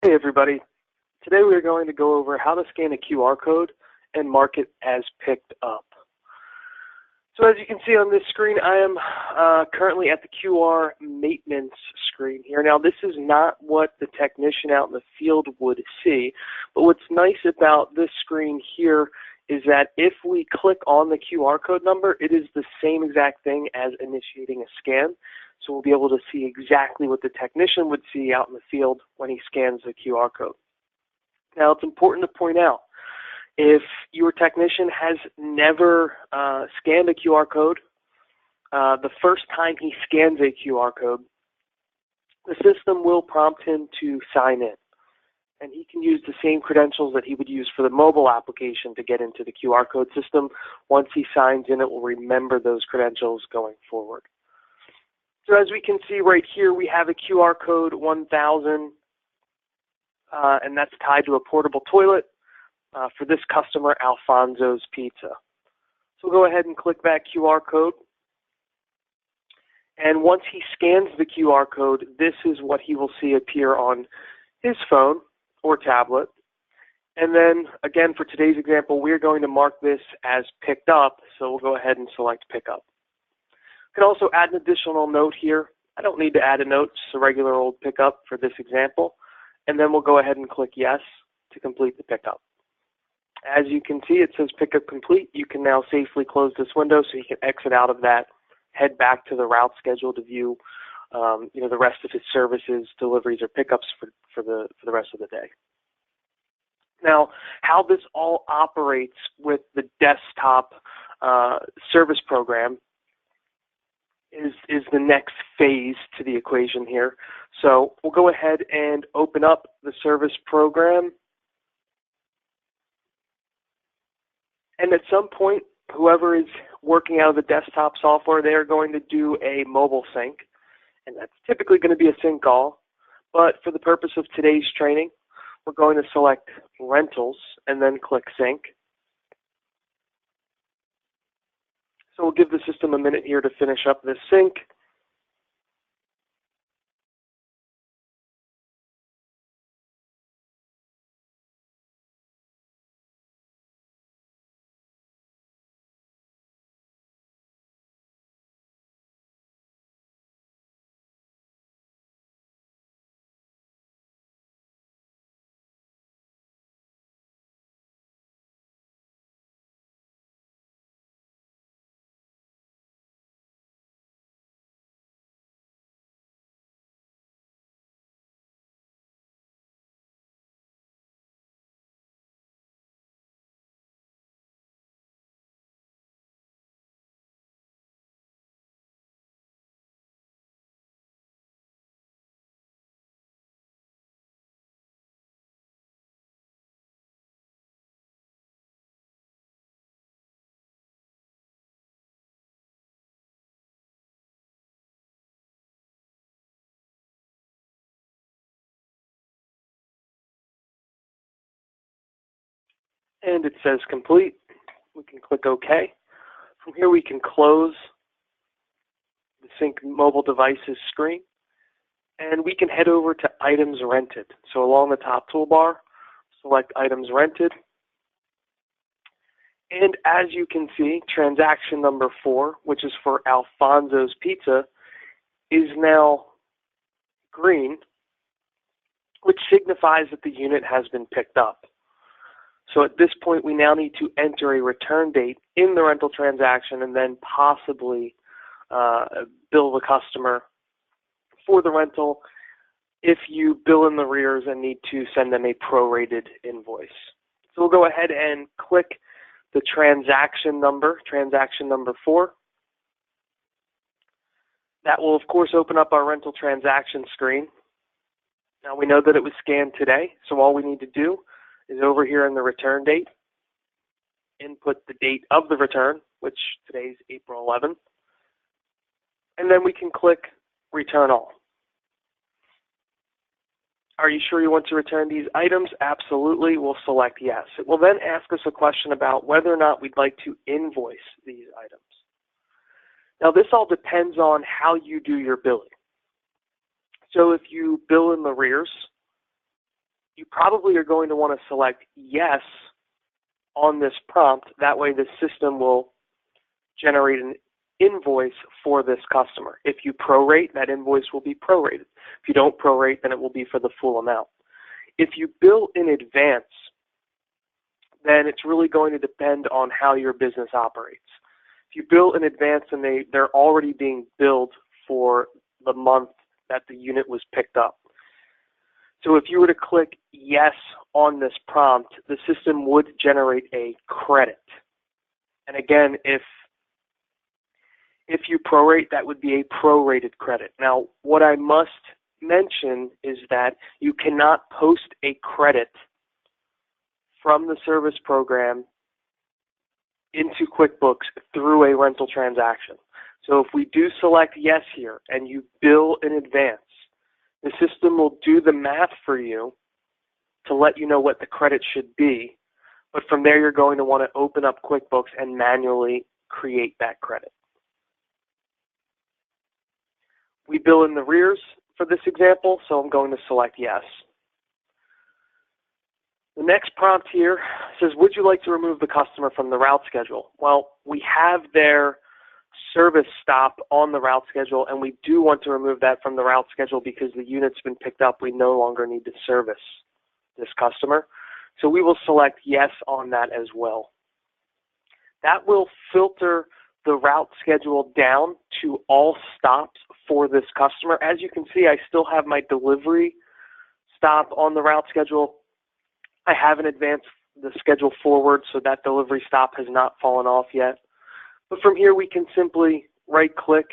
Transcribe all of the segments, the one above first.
Hey everybody, today we are going to go over how to scan a QR code and mark it as picked up. So as you can see on this screen, I am currently at the QR maintenance screen here. Now this is not what the technician out in the field would see, but what's nice about this screen here is that if we click on the QR code number, it is the same exact thing as initiating a scan. So we'll be able to see exactly what the technician would see out in the field when he scans the QR code. Now it's important to point out, if your technician has never scanned a QR code, the first time he scans a QR code, the system will prompt him to sign in. And he can use the same credentials that he would use for the mobile application to get into the QR code system. Once he signs in, it will remember those credentials going forward. So as we can see right here, we have a QR code 1000, and that's tied to a portable toilet for this customer, Alfonso's Pizza. So we'll go ahead and click that QR code. And once he scans the QR code, this is what he will see appear on his phone or tablet. And then, again, for today's example, we're going to mark this as picked up, so we'll go ahead and select pick up. You can also add an additional note here. I don't need to add a note, just a regular old pickup for this example. And then we'll go ahead and click yes to complete the pickup. As you can see, it says pickup complete. You can now safely close this window so you can exit out of that, head back to the route schedule to view the rest of his services, deliveries, or pickups for the rest of the day. Now, how this all operates with the desktop service program is the next phase to the equation here. So we'll go ahead and open up the service program. And at some point, whoever is working out of the desktop software, they are going to do a mobile sync. And that's typically going to be a sync call. But for the purpose of today's training, we're going to select rentals and then click sync. So we'll give the system a minute here to finish up this sync. And it says complete. We can click OK. From here, we can close the Sync mobile devices screen, and we can head over to items rented. So along the top toolbar, select items rented. And as you can see, transaction number 4, which is for Alfonso's Pizza, is now green, which signifies that the unit has been picked up. So at this point, we now need to enter a return date in the rental transaction and then possibly bill the customer for the rental if you bill in the arrears and need to send them a prorated invoice. So we'll go ahead and click the transaction number 4. That will, of course, open up our rental transaction screen. Now we know that it was scanned today, so all we need to do is over here in the return date, input the date of the return, which today is April 11th, and then we can click Return All. Are you sure you want to return these items? Absolutely. We'll select yes. It will then ask us a question about whether or not we'd like to invoice these items. Now, this all depends on how you do your billing. So if you bill in arrears, you probably are going to want to select yes on this prompt. That way the system will generate an invoice for this customer. If you prorate, that invoice will be prorated. If you don't prorate, then it will be for the full amount. If you bill in advance, then it's really going to depend on how your business operates. If you bill in advance and they're already being billed for the month that the unit was picked up. So if you were to click yes on this prompt, the system would generate a credit. And again, if you prorate, that would be a prorated credit. Now, what I must mention is that you cannot post a credit from the service program into QuickBooks through a rental transaction. So if we do select yes here and you bill in advance, the system will do the math for you to let you know what the credit should be. But from there, you're going to want to open up QuickBooks and manually create that credit. We bill in the arrears for this example, so I'm going to select yes. The next prompt here says, would you like to remove the customer from the route schedule? Well, we have their service stop on the route schedule, and we do want to remove that from the route schedule because the unit's been picked up. We no longer need to service this customer. So we will select yes on that as well. That will filter the route schedule down to all stops for this customer. As you can see, I still have my delivery stop on the route schedule. I haven't advanced the schedule forward, so that delivery stop has not fallen off yet. But from here, we can simply right-click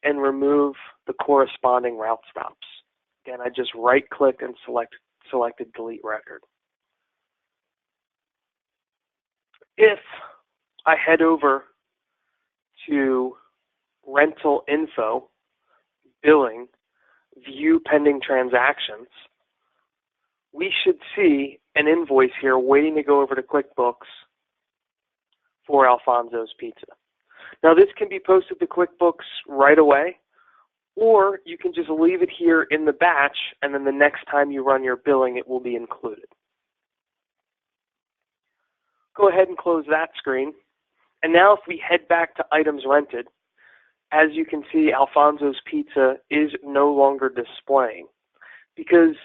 and remove the corresponding route stops. Again, I just right-click and selected delete record. If I head over to rental info, billing, view pending transactions, we should see an invoice here waiting to go over to QuickBooks for Alfonso's Pizza. Now this can be posted to QuickBooks right away, or you can just leave it here in the batch, and then the next time you run your billing, it will be included. Go ahead and close that screen. And now if we head back to items rented, as you can see, Alfonso's Pizza is no longer displaying because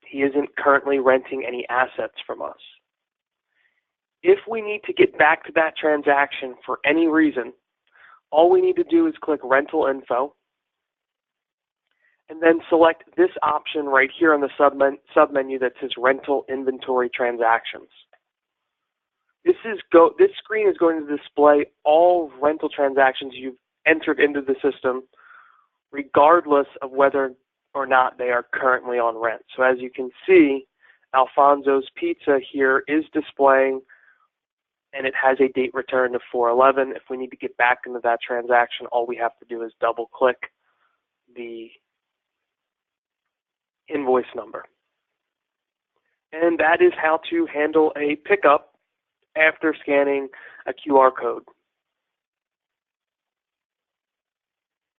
he isn't currently renting any assets from us. If we need to get back to that transaction for any reason, all we need to do is click Rental Info and then select this option right here on the submenu that says Rental Inventory Transactions. This screen is going to display all rental transactions you've entered into the system, regardless of whether or not they are currently on rent. So as you can see, Alfonso's Pizza here is displaying, and it has a date returned of 4/11. If we need to get back into that transaction, all we have to do is double-click the invoice number. And that is how to handle a pickup after scanning a QR code.